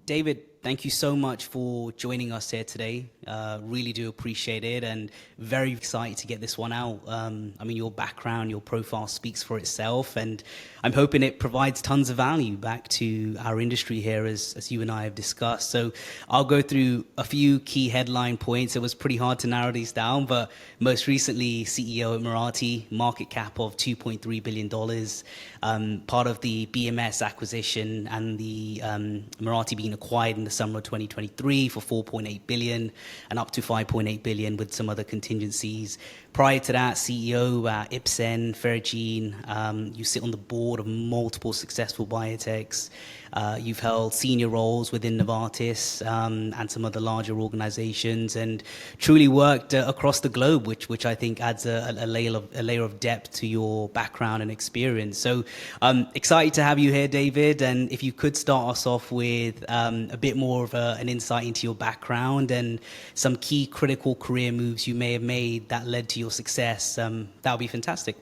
David, thank you so much for joining us here today. Really do appreciate it and very excited to get this one out. Your background, your profile speaks for itself, and I'm hoping it provides tons of value back to our industry here as you and I have discussed. So I'll go through a few key headline points. It was pretty hard to narrow these down, but most recently, CEO of Mirati, market cap of $2.3 billion, part of the BMS acquisition and the Mirati being acquired in the summer of 2023 for $4.8 billion and up to $5.8 billion with some other contingencies. Prior to that, CEO at Ipsen FerGene. You sit on the board of multiple successful biotechs. You've held senior roles within Novartis and some other larger organizations, and truly worked across the globe, which I think adds a layer of depth to your background and experience. So excited to have you here, David. And if you could start us off with a bit more of an insight into your background and some key critical career moves you may have made that led to your success, that would be fantastic.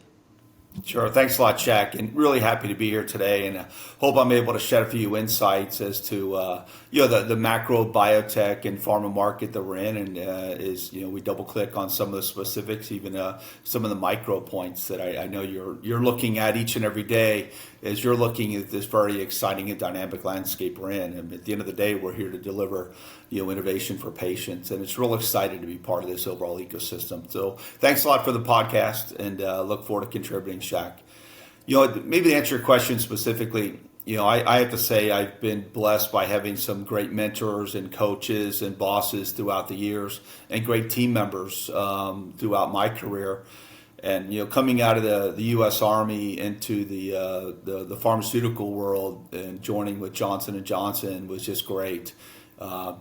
Sure. Thanks a lot, Jack, and really happy to be here today, and hope I'm able to shed a few insights as to the macro biotech and pharma market that we're in, and we double click on some of the specifics, even some of the micro points that I know you're looking at each and every day as you're looking at this very exciting and dynamic landscape we're in. And at the end of the day, we're here to deliver innovation for patients, and it's real excited to be part of this overall ecosystem. So thanks a lot for the podcast, and look forward to contributing, Shaq. Maybe to answer your question specifically, I have to say I've been blessed by having some great mentors and coaches and bosses throughout the years, and great team members throughout my career. And coming out of the U.S. Army into the pharmaceutical world and joining with Johnson & Johnson was just great.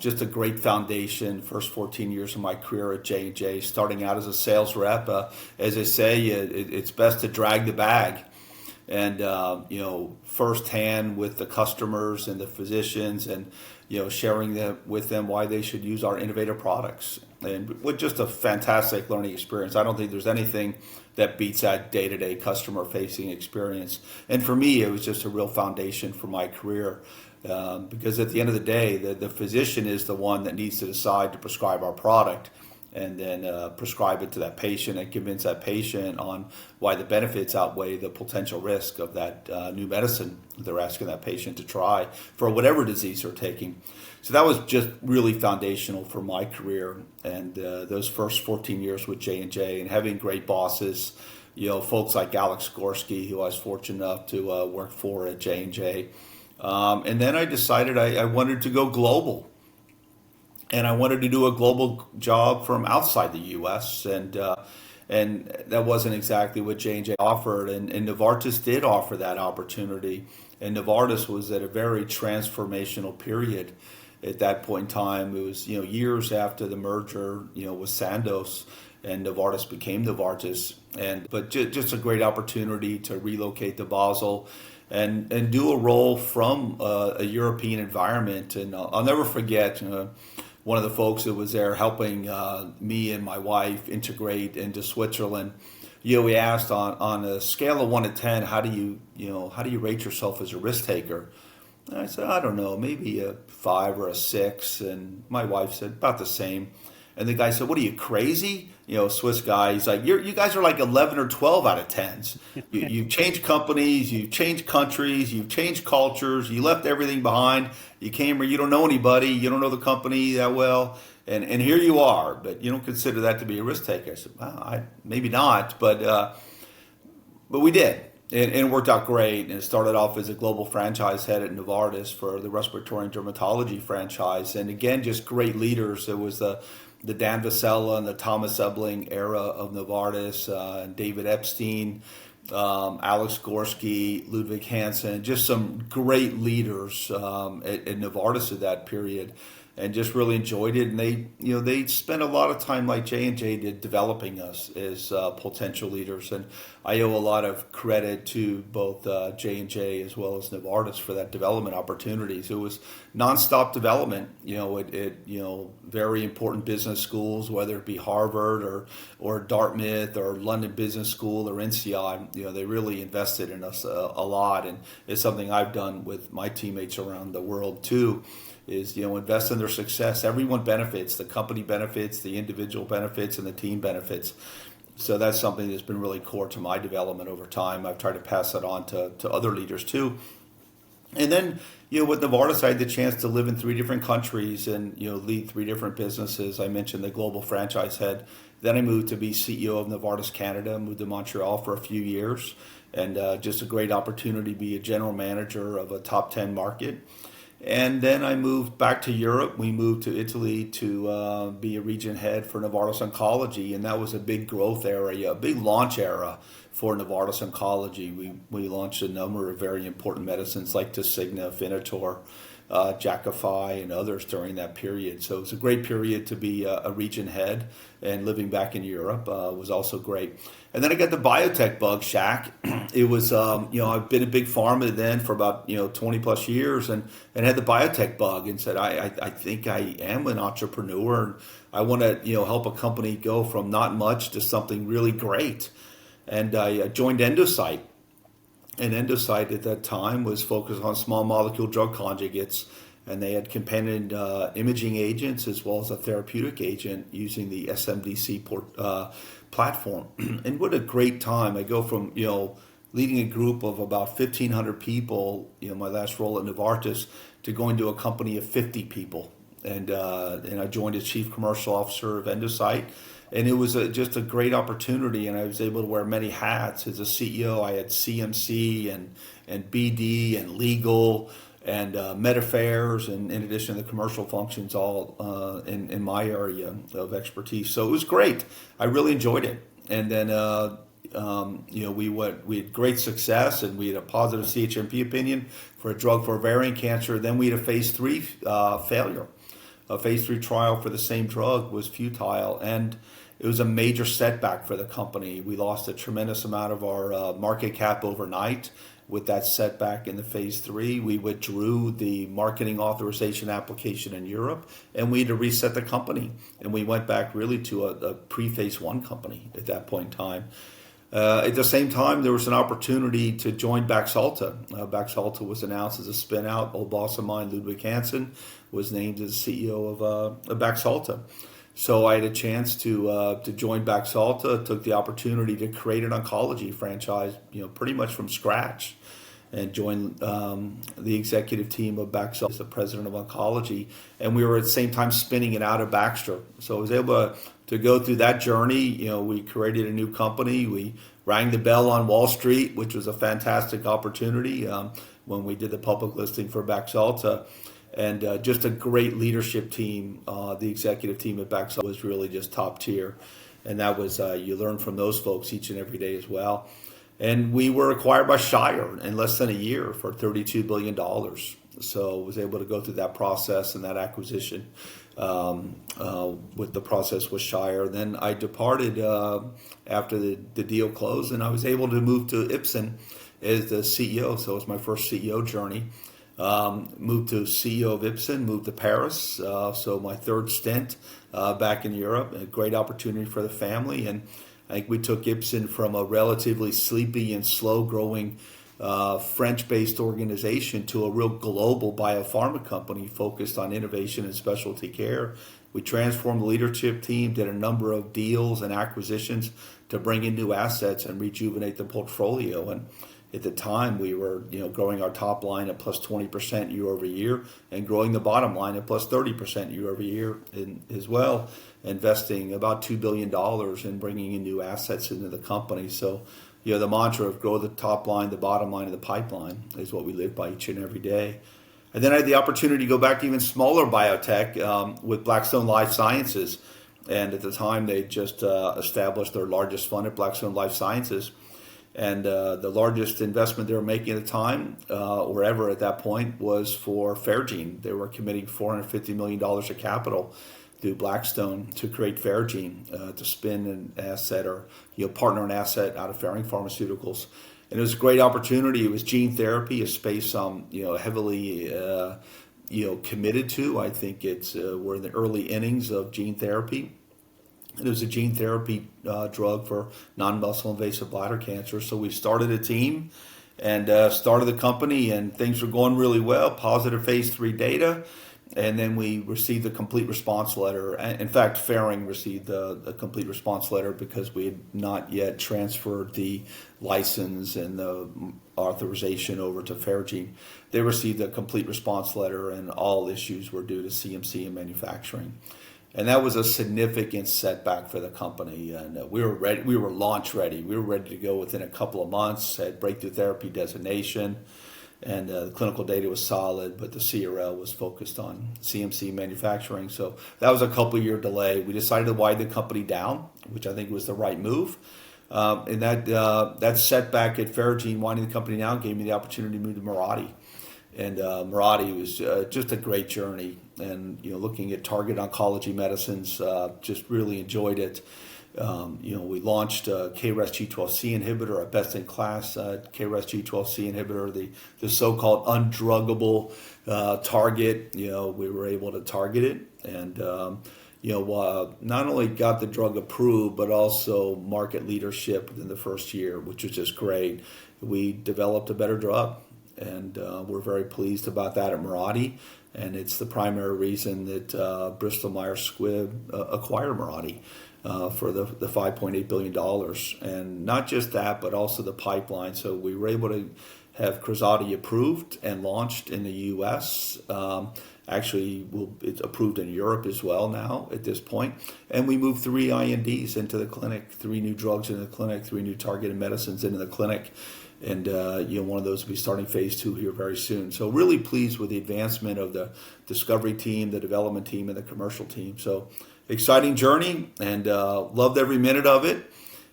Just a great foundation. First 14 years of my career at J&J, starting out as a sales rep. As I say, it's best to drag the bag. And firsthand with the customers and the physicians, and sharing with them why they should use our innovative products, and with just a fantastic learning experience. I don't think there's anything that beats that day-to-day customer-facing experience. And for me, it was just a real foundation for my career, because at the end of the day, the physician is the one that needs to decide to prescribe our product, and then prescribe it to that patient and convince that patient on why the benefits outweigh the potential risk of that new medicine they're asking that patient to try for whatever disease they're taking. So that was just really foundational for my career, and those first 14 years with J&J, and having great bosses, folks like Alex Gorski, who I was fortunate enough to work for at J&J. And then I decided I wanted to go global. And I wanted to do a global job from outside the U.S. And that wasn't exactly what J&J offered. And Novartis did offer that opportunity. And Novartis was at a very transformational period at that point in time. It was years after the merger with Sandoz, and Novartis became Novartis. But just a great opportunity to relocate to Basel and do a role from a European environment. And I'll never forget. One of the folks that was there helping me and my wife integrate into Switzerland, we asked on a scale of 1 to 10, how do you rate yourself as a risk taker? And I said, I don't know, maybe a 5 or a 6. And my wife said about the same. And the guy said, what are you, crazy? Swiss guy, he's like, you guys are like 11 or 12 out of 10s. You've changed companies, you've changed countries, you've changed cultures, you left everything behind. You came here, you don't know anybody, you don't know the company that well, and here you are, but you don't consider that to be a risk taker. I said, well, maybe not, but we did. And it worked out great, and it started off as a global franchise head at Novartis for the respiratory and dermatology franchise. And again, just great leaders. It was the Dan Vasella and the Thomas Ebling era of Novartis, and David Epstein, Alex Gorski, Ludwig Hansen, just some great leaders at Novartis at that period. And just really enjoyed it. And they spent a lot of time, like J&J did, developing us as potential leaders. And I owe a lot of credit to both J&J as well as Novartis for that development opportunities. It was nonstop development, at very important business schools, whether it be Harvard or Dartmouth or London Business School or INSEAD. They really invested in us a lot. And it's something I've done with my teammates around the world too. is invest in their success. Everyone benefits. The company benefits, the individual benefits, and the team benefits. So that's something that's been really core to my development over time. I've tried to pass that on to other leaders too. And then, with Novartis, I had the chance to live in 3 different countries and, lead 3 different businesses. I mentioned the global franchise head. Then I moved to be CEO of Novartis Canada, moved to Montreal for a few years, and just a great opportunity to be a general manager of a top 10 market. And then I moved back to Europe. We moved to Italy to be a region head for Novartis Oncology, and that was a big growth area, a big launch era for Novartis Oncology. We launched a number of very important medicines like Tasigna, Finitor, Jakafi, and others during that period. So it was a great period to be a region head, and living back in Europe was also great. And then I got the biotech bug, Shaq. It was, I've been a big pharma then for about, 20 plus years and had the biotech bug and said, I think I am an entrepreneur and I want to, help a company go from not much to something really great. And I joined Endocyte. And Endocyte at that time was focused on small molecule drug conjugates, and they had companion imaging agents as well as a therapeutic agent using the SMDC platform. And what a great time. I go from, leading a group of about 1,500 people, my last role at Novartis, to going to a company of 50 people. And I joined as Chief Commercial Officer of Endocyte. And it was just a great opportunity, and I was able to wear many hats. As a CEO, I had CMC and BD and legal and med affairs, and in addition to the commercial functions, all in my area of expertise. So it was great. I really enjoyed it. And then we had great success, and we had a positive CHMP opinion for a drug for ovarian cancer. Then we had a phase 3 failure. A phase 3 trial for the same drug was futile, and it was a major setback for the company. We lost a tremendous amount of our market cap overnight with that setback in the phase 3. We withdrew the marketing authorization application in Europe, and we had to reset the company. And we went back really to a pre-phase 1 company at that point in time. At the same time, there was an opportunity to join Baxalta. Baxalta was announced as a spin-out. Old boss of mine, Ludwig Hansen, was named as CEO of Baxalta. So I had a chance to join Baxalta, took the opportunity to create an oncology franchise, pretty much from scratch, and joined the executive team of Baxalta as the president of oncology. And we were at the same time spinning it out of Baxter. So I was able to go through that journey. We created a new company. We rang the bell on Wall Street, which was a fantastic opportunity when we did the public listing for Baxalta. And just a great leadership team. The executive team at Baxalta was really just top tier. And that was, you learn from those folks each and every day as well. And we were acquired by Shire in less than a year for $32 billion. So I was able to go through that process and that acquisition with the process with Shire. Then I departed after the deal closed, and I was able to move to Ipsen as the CEO. So it was my first CEO journey. Moved to CEO of Ipsen, moved to Paris. So my third stint back in Europe, a great opportunity for the family. And I think we took Ipsen from a relatively sleepy and slow-growing French-based organization to a real global biopharma company focused on innovation and specialty care. We transformed the leadership team, did a number of deals and acquisitions to bring in new assets and rejuvenate the portfolio. And at the time, we were growing our top line at plus 20% year over year and growing the bottom line at plus 30% year over year as well, investing about $2 billion in bringing in new assets into the company. So, the mantra of grow the top line, the bottom line, and the pipeline is what we live by each and every day. And then I had the opportunity to go back to even smaller biotech with Blackstone Life Sciences. And at the time, they just established their largest fund at Blackstone Life Sciences. And the largest investment they were making at the time, or ever at that point, was for FerGene. They were committing $450 million of capital through Blackstone to create FerGene, to spin an asset or partner an asset out of Ferring Pharmaceuticals. And it was a great opportunity. It was gene therapy, a space I'm heavily committed to. I think we're in the early innings of gene therapy. It was a gene therapy drug for non-muscle invasive bladder cancer. So we started a team and started the company, and things were going really well. Positive phase 3 data, And then we received a complete response letter. In fact, Ferring received a complete response letter because we had not yet transferred the license and the authorization over to FerGene. They received a complete response letter, and all issues were due to CMC and manufacturing. And that was a significant setback for the company. And we were ready. We were launch ready. We were ready to go within a couple of months. Had breakthrough therapy designation. And the clinical data was solid, but the CRL was focused on CMC manufacturing. So that was a couple-year delay. We decided to widen the company down, which I think was the right move. And that setback at FerGene, winding the company down, gave me the opportunity to move to Mirati. And Mirati was just a great journey. And looking at target oncology medicines, just really enjoyed it. We launched KRAS G12C inhibitor, a best-in-class KRAS G12C inhibitor, the so-called undruggable target. We were able to target it, and not only got the drug approved, but also market leadership within the first year, which was just great. We developed a better drug, and we're very pleased about that at Mirati. And it's the primary reason that Bristol Myers Squibb acquired Mirati. For the $5.8 billion. And not just that, but also the pipeline. So we were able to have Krazati approved and launched in the U.S. Actually, it's approved in Europe as well now at this point. And we moved 3 INDs into the clinic, 3 new drugs into the clinic, 3 new targeted medicines into the clinic. And one of those will be starting phase 2 here very soon. So really pleased with the advancement of the discovery team, the development team, and the commercial team. So exciting journey, and loved every minute of it.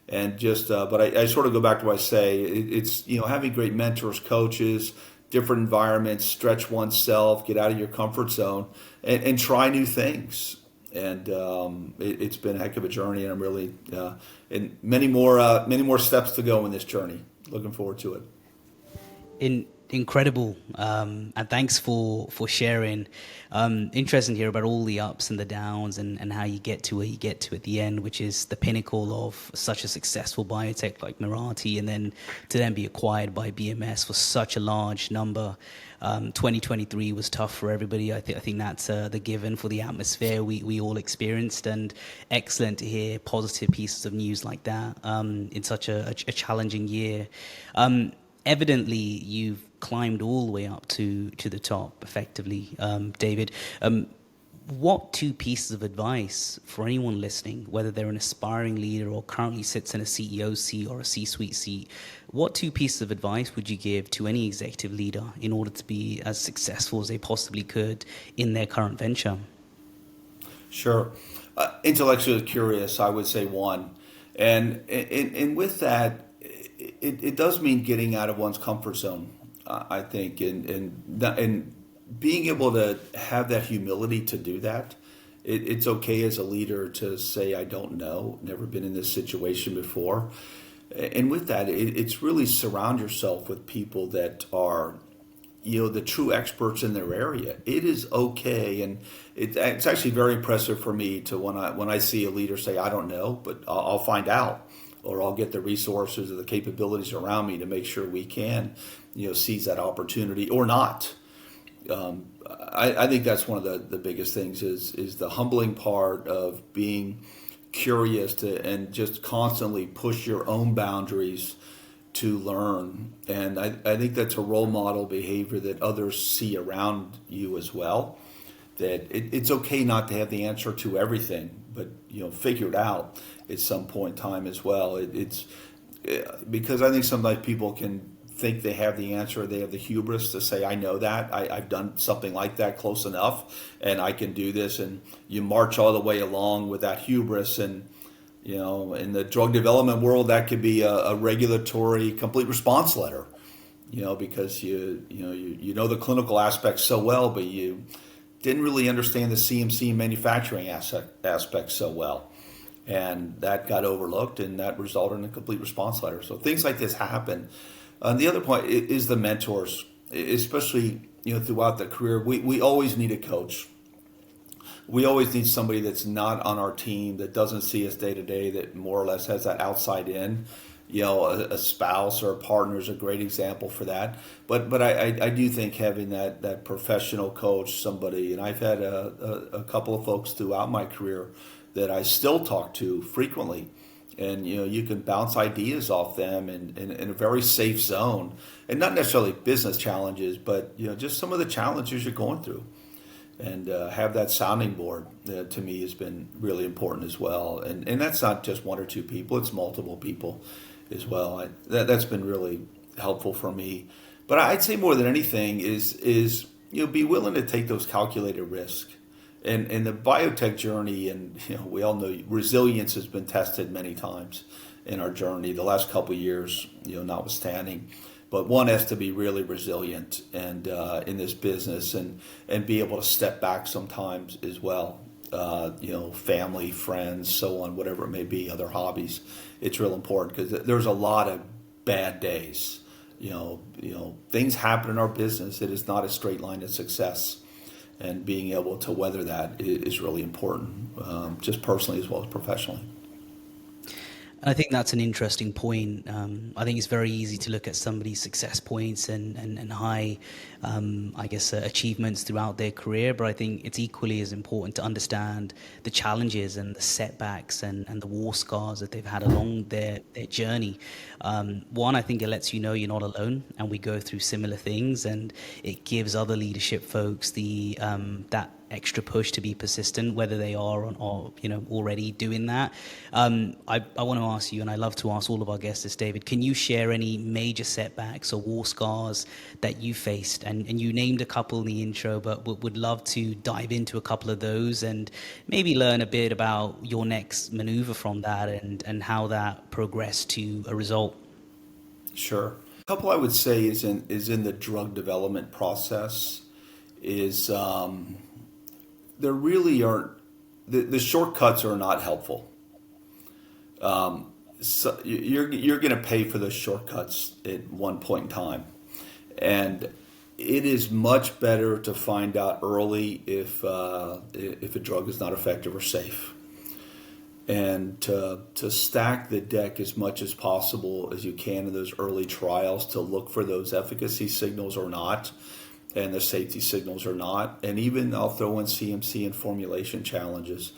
And but I sort of go back to what I say. It's having great mentors, coaches, different environments, stretch oneself, get out of your comfort zone, and try new things. And it's been a heck of a journey, and I'm really and many more steps to go in this journey. Looking forward to it. Incredible, and thanks for sharing. Interesting to hear about all the ups and the downs and how you get to where you get to at the end, which is the pinnacle of such a successful biotech like Mirati, and then to then be acquired by BMS for such a large number. 2023 was tough for everybody. I think that's the given for the atmosphere we all experienced, and excellent to hear positive pieces of news like that in such a challenging year. Evidently, you've climbed all the way up to the top effectively, David. What 2 pieces of advice for anyone listening, whether they're an aspiring leader or currently sits in a CEO seat or a C-suite seat, what 2 pieces of advice would you give to any executive leader in order to be as successful as they possibly could in their current venture? Sure. Intellectually curious, I would say 1. And with that, it does mean getting out of one's comfort zone, I think, and being able to have that humility to do that. It's okay as a leader to say, I don't know, never been in this situation before. And with that, it's really surround yourself with people that are, the true experts in their area. It is okay, and it's actually very impressive for me to when I see a leader say, I don't know, but I'll find out. Or I'll get the resources or the capabilities around me to make sure we can, seize that opportunity or not. I think that's one of the biggest things is the humbling part of being curious and just constantly push your own boundaries to learn. And I think that's a role model behavior that others see around you as well. That it's okay not to have the answer to everything, but figure it out at some point in time as well. It's because I think sometimes people can think they have the answer, they have the hubris to say, I know that, I've done something like that close enough, and I can do this, and you march all the way along with that hubris. And in the drug development world, that could be a regulatory complete response letter, because you know the clinical aspects so well, but you didn't really understand the CMC manufacturing aspect so well. And that got overlooked, and that resulted in a complete response letter. So things like this happen. The other point is the mentors, especially throughout the career. We always need a coach. We always need somebody that's not on our team, that doesn't see us day to day, that more or less has that outside in. a spouse or a partner is a great example for that. But I do think having that professional coach, somebody, and I've had a couple of folks throughout my career that I still talk to frequently. And you can bounce ideas off them in a very safe zone, and not necessarily business challenges, but just some of the challenges you're going through, and have that sounding board. To me, has been really important as well. And that's not just one or two people; it's multiple people as well. That's been really helpful for me. But I'd say more than anything is be willing to take those calculated risks. And the biotech journey, and we all know resilience has been tested many times in our journey. The last couple of years, notwithstanding, but one has to be really resilient and in this business, and be able to step back sometimes as well. Family, friends, so on, whatever it may be, other hobbies. It's real important because there's a lot of bad days. Things happen in our business. It is not a straight line to success. And being able to weather that is really important, just personally as well as professionally. And I think that's an interesting point. I think it's very easy to look at somebody's success points and high, achievements throughout their career. But I think it's equally as important to understand the challenges and the setbacks and the war scars that they've had along their journey. One, I think it lets you know you're not alone, and we go through similar things, and it gives other leadership folks that extra push to be persistent, whether they are or already doing that. I want to ask you, and I love to ask all of our guests this, David, can you share any major setbacks or war scars that you faced? And you named a couple in the intro, but would love to dive into a couple of those and maybe learn a bit about your next maneuver from that and how that progressed to a result. Sure. A couple I would say is in the drug development process is there really aren't, the shortcuts are not helpful. So you're going to pay for those shortcuts at one point in time, and it is much better to find out early if a drug is not effective or safe, and to stack the deck as much as possible as you can in those early trials to look for those efficacy signals or not, and the safety signals or not, and even I'll throw in CMC and formulation challenges.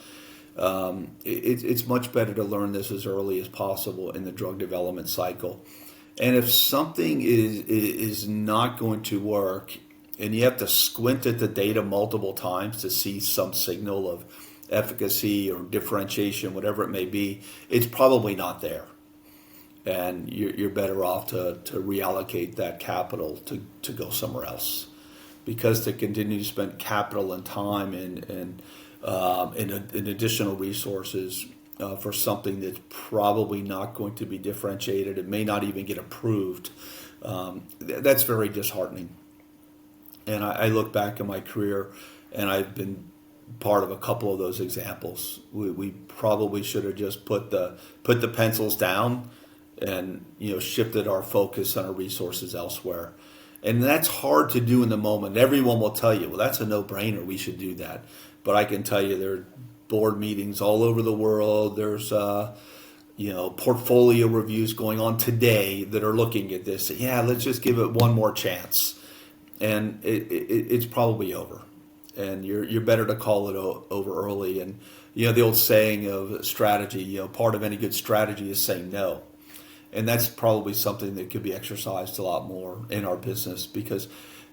It's much better to learn this as early as possible in the drug development cycle. And if something is not going to work, and you have to squint at the data multiple times to see some signal of efficacy or differentiation, whatever it may be, it's probably not there. And you're better off to reallocate that capital to go somewhere else. Because to continue to spend capital and time and additional resources for something that's probably not going to be differentiated, it may not even get approved, that's very disheartening. And I look back in my career, and I've been part of a couple of those examples. We probably should have just put the pencils down and shifted our focus on our resources elsewhere. And that's hard to do in the moment. Everyone will tell you, well, that's a no-brainer. We should do that. But I can tell you there are board meetings all over the world. There's, portfolio reviews going on today that are looking at this. Yeah, let's just give it one more chance. And it's probably over. And you're better to call it over early. And, the old saying of strategy, part of any good strategy is saying no. And that's probably something that could be exercised a lot more in our business because,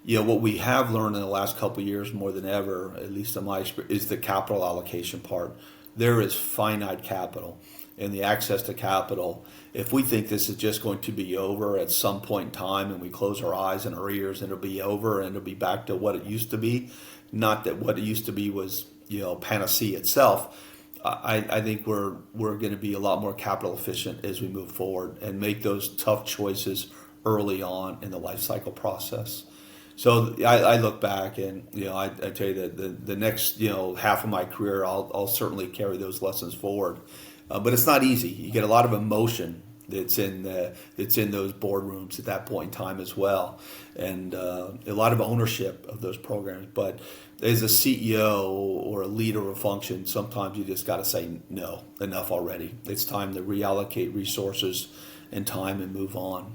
what we have learned in the last couple of years more than ever, at least in my experience, is the capital allocation part. There is finite capital and the access to capital. If we think this is just going to be over at some point in time and we close our eyes and our ears and it'll be over and it'll be back to what it used to be, not that what it used to be was, panacea itself. I think we're going to be a lot more capital efficient as we move forward and make those tough choices early on in the life cycle process. So I look back and I tell you that the next half of my career I'll certainly carry those lessons forward, but it's not easy. You get a lot of emotion that's in those boardrooms at that point in time as well, and a lot of ownership of those programs. But as a CEO or a leader of a function, sometimes you just got to say no, enough already. It's time to reallocate resources and time and move on.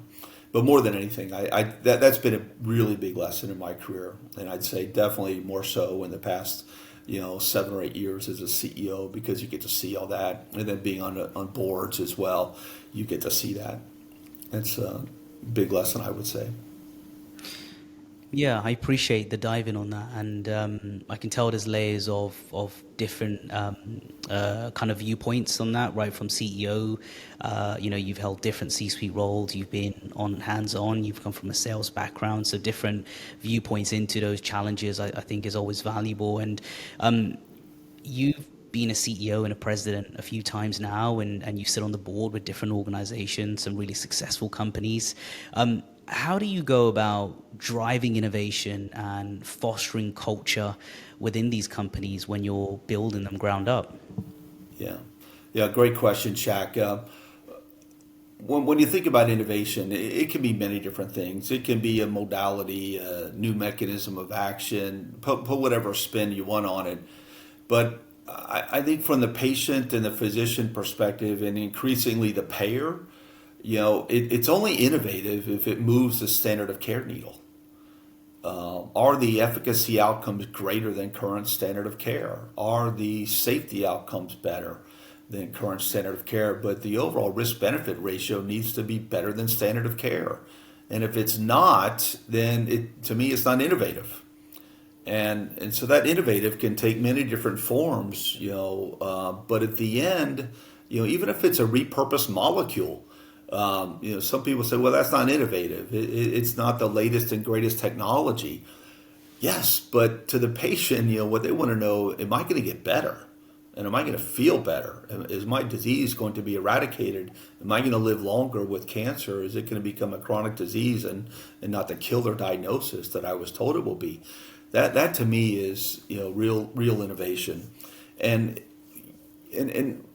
But more than anything, that's been a really big lesson in my career, and I'd say definitely more so in the past 7 or 8 years as a CEO, because you get to see all that, and then being on boards as well, you get to see that. It's a big lesson, I would say. Yeah, I appreciate the dive in on that, and I can tell there's layers of different kind of viewpoints on that, right from CEO. You've held different C-suite roles, you've been on hands-on, you've come from a sales background, so different viewpoints into those challenges I think is always valuable. And you've been a CEO and a president a few times now, and you sit on the board with different organizations, some really successful companies. How do you go about driving innovation and fostering culture within these companies when you're building them ground up? Yeah, great question, Shaq. When you think about innovation, it can be many different things. It can be a modality, a new mechanism of action, put whatever spin you want on it. But I think from the patient and the physician perspective, and increasingly the payer, it's only innovative if it moves the standard of care needle. Are the efficacy outcomes greater than current standard of care? Are the safety outcomes better than current standard of care? But the overall risk-benefit ratio needs to be better than standard of care. And if it's not, then to me, it's not innovative. And so that innovative can take many different forms, but at the end, even if it's a repurposed molecule, some people say, well, that's not innovative. It's not the latest and greatest technology. Yes, but to the patient, what they want to know, am I going to get better? And am I going to feel better? Is my disease going to be eradicated? Am I going to live longer with cancer? Is it going to become a chronic disease and not the killer diagnosis that I was told it will be? That to me is real innovation. And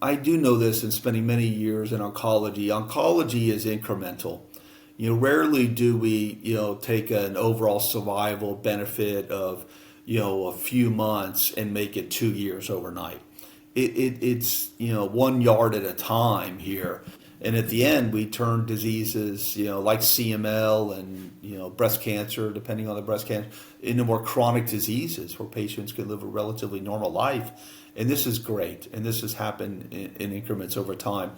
I do know this in spending many years in oncology. Oncology is incremental. Rarely do we, take an overall survival benefit of, a few months and make it 2 years overnight. It's 1 yard at a time here. And at the end, we turn diseases, like CML and, breast cancer, depending on the breast cancer, into more chronic diseases where patients can live a relatively normal life. And this is great. And this has happened in increments over time.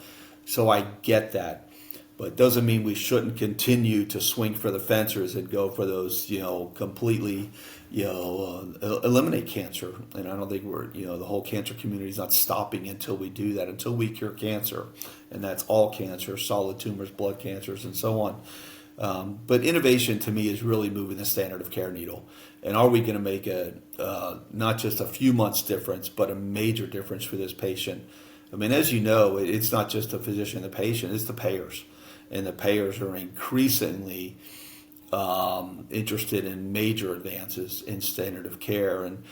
So I get that. But it doesn't mean we shouldn't continue to swing for the fences and go for those, completely, eliminate cancer. And I don't think the whole cancer community is not stopping until we do that, until we cure cancer. And that's all cancer, solid tumors, blood cancers, and so on. But innovation to me is really moving the standard of care needle. And are we going to make not just a few months difference, but a major difference for this patient? I mean, as you know, it's not just the physician and the patient, it's the payers. And the payers are increasingly interested in major advances in standard of care. And,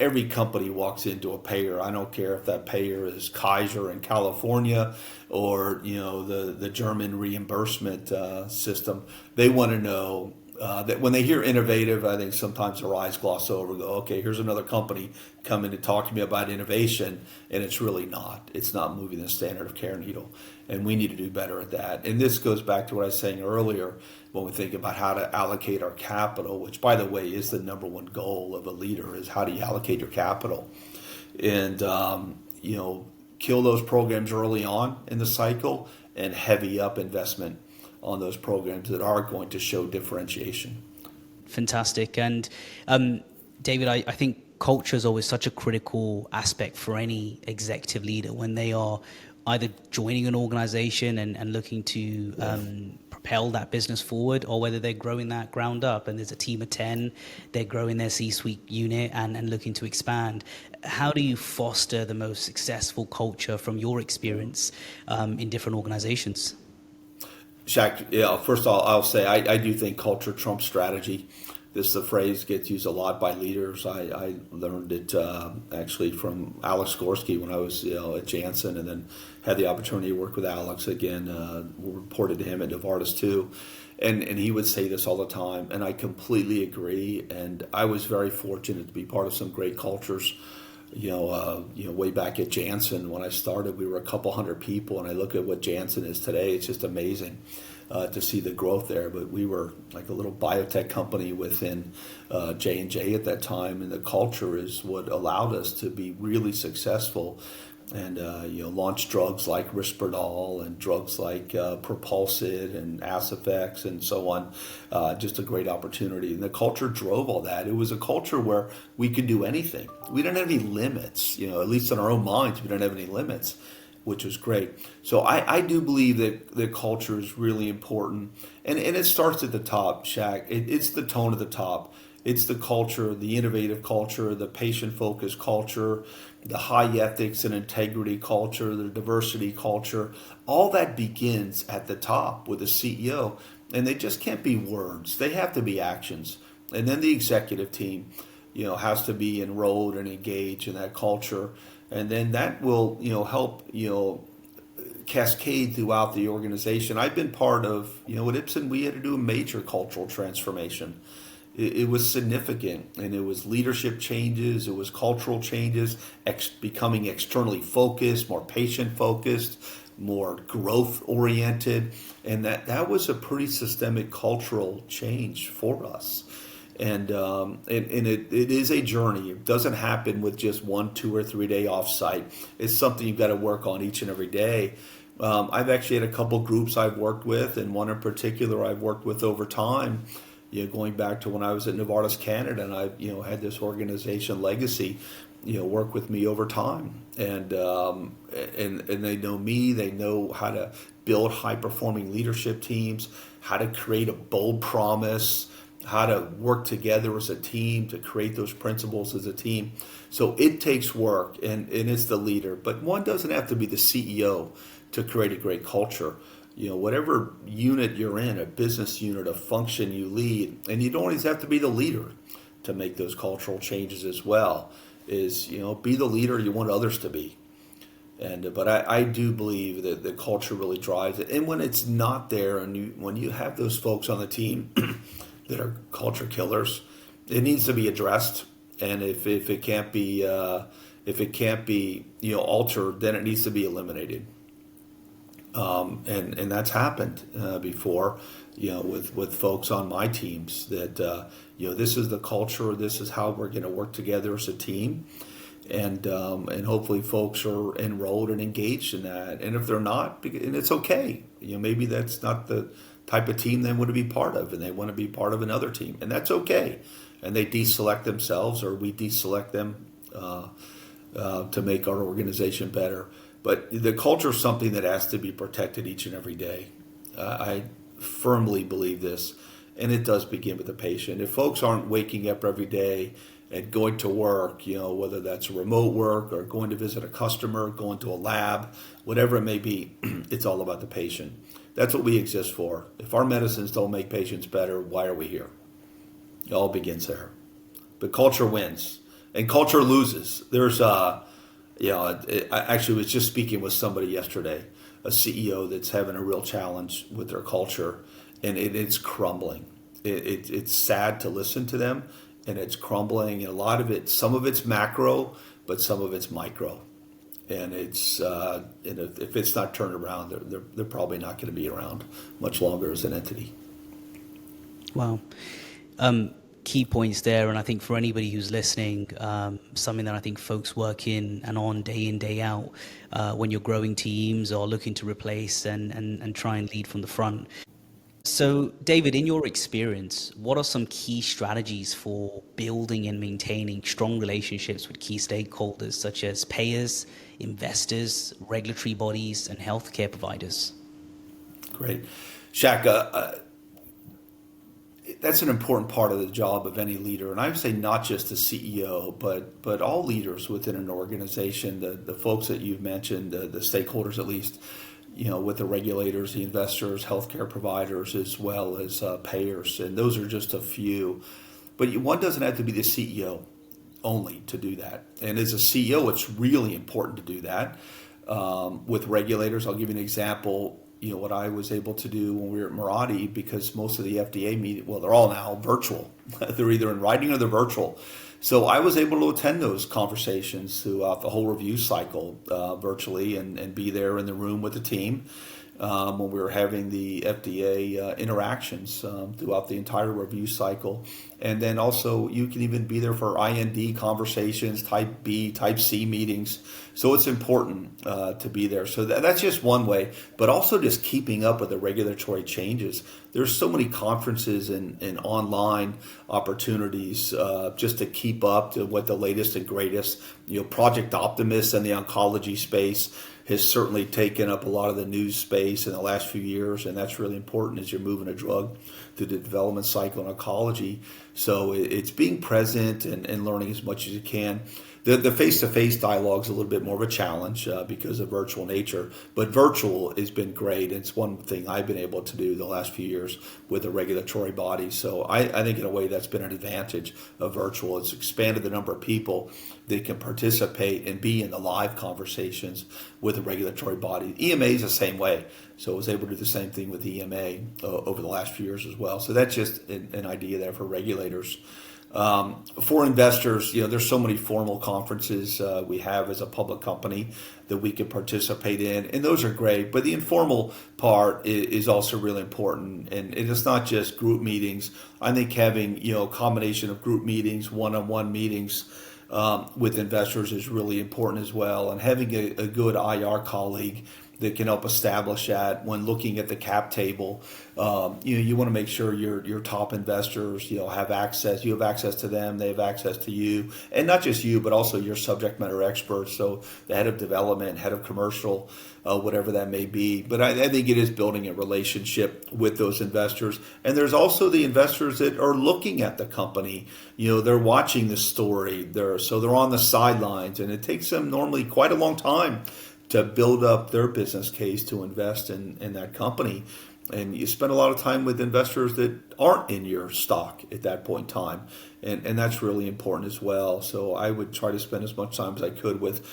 every company walks into a payer. I don't care if that payer is Kaiser in California or, the German reimbursement system. They want to know that when they hear innovative, I think sometimes their eyes gloss over and go, okay, here's another company coming to talk to me about innovation, and it's really not. It's not moving the standard of care needle, and we need to do better at that. And this goes back to what I was saying earlier when we think about how to allocate our capital, which, by the way, is the number one goal of a leader, is how do you allocate your capital? And, kill those programs early on in the cycle and heavy up investment on those programs that are going to show differentiation. Fantastic. And David, I think culture is always such a critical aspect for any executive leader when they are either joining an organization and looking to propel that business forward, or whether they're growing that ground up and there's a team of 10, they're growing their C-suite unit and looking to expand. How do you foster the most successful culture from your experience in different organizations? Shaq, first of all, I'll say I do think culture trumps strategy. The phrase gets used a lot by leaders. I learned it actually from Alex Gorski when I was at Janssen, and then had the opportunity to work with Alex again. Reported to him at Novartis too, and he would say this all the time, and I completely agree. And I was very fortunate to be part of some great cultures Way back at Janssen when I started, we were a couple hundred people, and I look at what Janssen is today. It's just amazing to see the growth there. But we were like a little biotech company within J&J at that time, and the culture is what allowed us to be really successful and launch drugs like Risperdal and drugs like Propulsid and Acifex and so on. Just a great opportunity. And the culture drove all that. It was a culture where we could do anything. We didn't have any limits, at least in our own minds, we didn't have any limits, which was great. So I do believe that the culture is really important. And it starts at the top, Shaq. It's the tone at the top. It's the culture, the innovative culture, the patient-focused culture, the high ethics and integrity culture, the diversity culture. All that begins at the top with the CEO. And they just can't be words. They have to be actions. And then the executive team, has to be enrolled and engaged in that culture. And then that will, help, cascade throughout the organization. I've been part of, at Ipsen, we had to do a major cultural transformation. It was significant, and it was leadership changes, it was cultural changes, becoming externally focused, more patient-focused, more growth-oriented, and that was a pretty systemic cultural change for us. And it is a journey. It doesn't happen with just 1, 2, or 3 day offsite. It's something you've got to work on each and every day. I've actually had a couple groups I've worked with, and one in particular I've worked with over time. Going back to when I was at Novartis Canada, and I, had this organization legacy, work with me over time, and they know me. They know how to build high performing leadership teams, how to create a bold promise, how to work together as a team to create those principles as a team. So it takes work, and it's the leader, but one doesn't have to be the CEO to create a great culture. Whatever unit you're in, a business unit, a function you lead, and you don't always have to be the leader to make those cultural changes as well, is, be the leader you want others to be. But I do believe that the culture really drives it. And when it's not there, and when you have those folks on the team that are culture killers, it needs to be addressed. And if it can't be altered, then it needs to be eliminated. And that's happened before, with folks on my teams that, this is the culture, this is how we're going to work together as a team. And hopefully folks are enrolled and engaged in that. And if they're not, and it's okay, maybe that's not the type of team they want to be part of, and they want to be part of another team, and that's okay. And they deselect themselves, or we deselect them to make our organization better. But the culture is something that has to be protected each and every day. I firmly believe this, and it does begin with the patient. If folks aren't waking up every day and going to work, whether that's remote work or going to visit a customer, going to a lab, whatever it may be, it's all about the patient. That's what we exist for. If our medicines don't make patients better, why are we here? It all begins there. But culture wins, and culture loses. There's I actually was just speaking with somebody yesterday, a CEO that's having a real challenge with their culture, and it's crumbling. It's sad to listen to them, and it's crumbling. And a lot of it, some of it's macro, but some of it's micro. And it's if it's not turned around, they're probably not going to be around much longer as an entity. Wow. Key points there, and I think for anybody who's listening, something that I think folks work in, day out, when you're growing teams or looking to replace and try and lead from the front. So, David, in your experience, what are some key strategies for building and maintaining strong relationships with key stakeholders such as payers, investors, regulatory bodies, and healthcare providers? Great. Shaq, that's an important part of the job of any leader. And I would say not just the CEO, but all leaders within an organization, the folks that you've mentioned, the stakeholders at least, with the regulators, the investors, healthcare providers, as well as payers. And those are just a few. But one doesn't have to be the CEO only to do that. And as a CEO, it's really important to do that. With regulators, I'll give you an example. what I was able to do when we were at Mirati, because most of the FDA meetings, well, they're all now virtual. They're either in writing or they're virtual. So I was able to attend those conversations throughout the whole review cycle virtually, and be there in the room with the team when we were having the FDA interactions throughout the entire review cycle. And then also you can even be there for IND conversations, type B, type C meetings. So it's important to be there. So that's just one way, but also just keeping up with the regulatory changes. There's so many conferences and online opportunities just to keep up to what the latest and greatest. Project Optimus in the oncology space has certainly taken up a lot of the news space in the last few years, and that's really important as you're moving a drug through the development cycle in oncology. So it's being present and learning as much as you can. The face-to-face dialogue is a little bit more of a challenge because of virtual nature, but virtual has been great. It's one thing I've been able to do the last few years with the regulatory bodies. So I think in a way that's been an advantage of virtual. It's expanded the number of people that can participate and be in the live conversations with the regulatory body. EMA is the same way. So I was able to do the same thing with EMA over the last few years as well. So that's just an idea there for regulators. For investors, there's so many formal conferences we have as a public company that we can participate in, and those are great. But the informal part is also really important, and it is not just group meetings. I think having a combination of group meetings, one-on-one meetings with investors is really important as well, and having a good IR colleague that can help establish that when looking at the cap table. You want to make sure your top investors have access. You have access to them, they have access to you, and not just you, but also your subject matter experts. So the head of development, head of commercial, whatever that may be. But I think it is building a relationship with those investors. And there's also the investors that are looking at the company. They're watching the story. They're on the sidelines, and it takes them normally quite a long time to build up their business case to invest in that company. And you spend a lot of time with investors that aren't in your stock at that point in time. And that's really important as well. So I would try to spend as much time as I could with,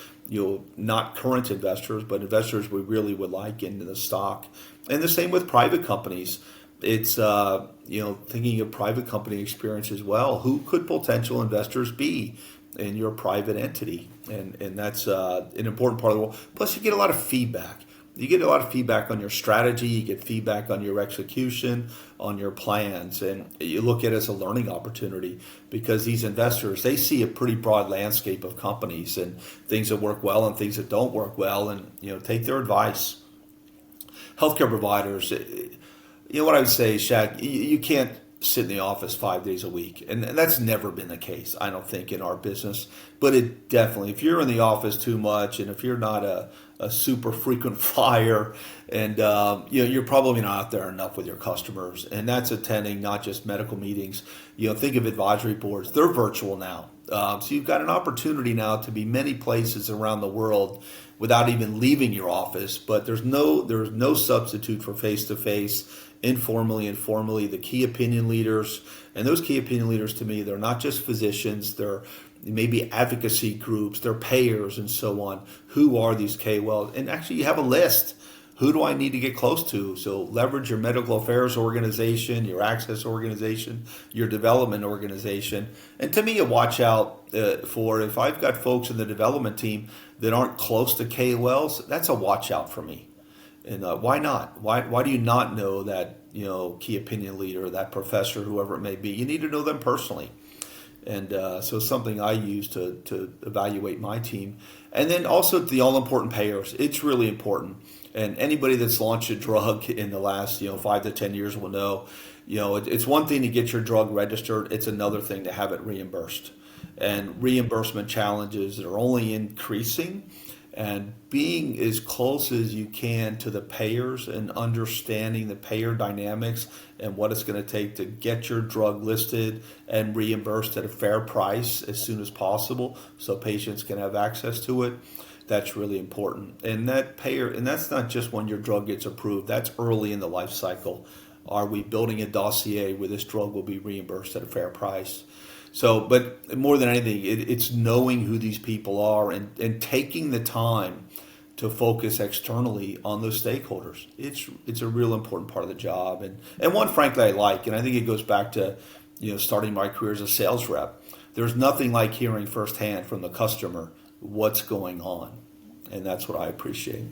not current investors, but investors we really would like into the stock. And the same with private companies. It's, thinking of private company experience as well. Who could potential investors be in your private entity? And that's an important part of the world. Plus, you get a lot of feedback. You get a lot of feedback on your strategy. You get feedback on your execution, on your plans. And you look at it as a learning opportunity, because these investors, they see a pretty broad landscape of companies and things that work well and things that don't work well, and take their advice. Healthcare providers, what I would say, Shaq, you can't sit in the office 5 days a week. And that's never been the case, I don't think, in our business. But it definitely, if you're in the office too much, and if you're not a super frequent flyer, and you're probably not out there enough with your customers. And that's attending not just medical meetings. Think of advisory boards. They're virtual now. So you've got an opportunity now to be many places around the world without even leaving your office. But there's no substitute for face-to-face, informally and formally, the key opinion leaders. And those key opinion leaders, to me, they're not just physicians, they're maybe advocacy groups, they're payers and so on. Who are these KOLs? And actually you have a list. Who do I need to get close to? So leverage your medical affairs organization, your access organization, your development organization. And to me, you watch out for, if I've got folks in the development team that aren't close to KOLs, that's a watch out for me. And why not? Why do you not know that key opinion leader, that professor, whoever it may be? You need to know them personally. And so it's something I use to evaluate my team. And then also the all-important payers. It's really important. And anybody that's launched a drug in the last 5 to 10 years will know, it's one thing to get your drug registered. It's another thing to have it reimbursed. And reimbursement challenges are only increasing. And being as close as you can to the payers and understanding the payer dynamics and what it's going to take to get your drug listed and reimbursed at a fair price as soon as possible so patients can have access to it, that's really important. And that payer, and that's not just when your drug gets approved, that's early in the life cycle. Are we building a dossier where this drug will be reimbursed at a fair price? So, but more than anything, it's knowing who these people are and taking the time to focus externally on those stakeholders. It's a real important part of the job, and one frankly I like, and I think it goes back to starting my career as a sales rep. There's nothing like hearing firsthand from the customer what's going on, and that's what I appreciate.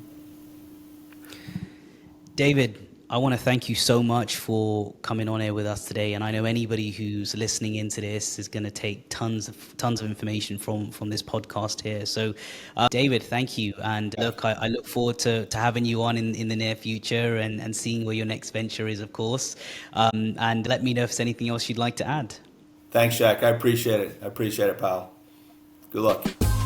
David, I want to thank you so much for coming on here with us today. And I know anybody who's listening into this is going to take tons of information from this podcast here. So, David, thank you. And look, I look forward to having you on in the near future and seeing where your next venture is, of course. And let me know if there's anything else you'd like to add. Thanks, Jack. I appreciate it. I appreciate it, pal. Good luck.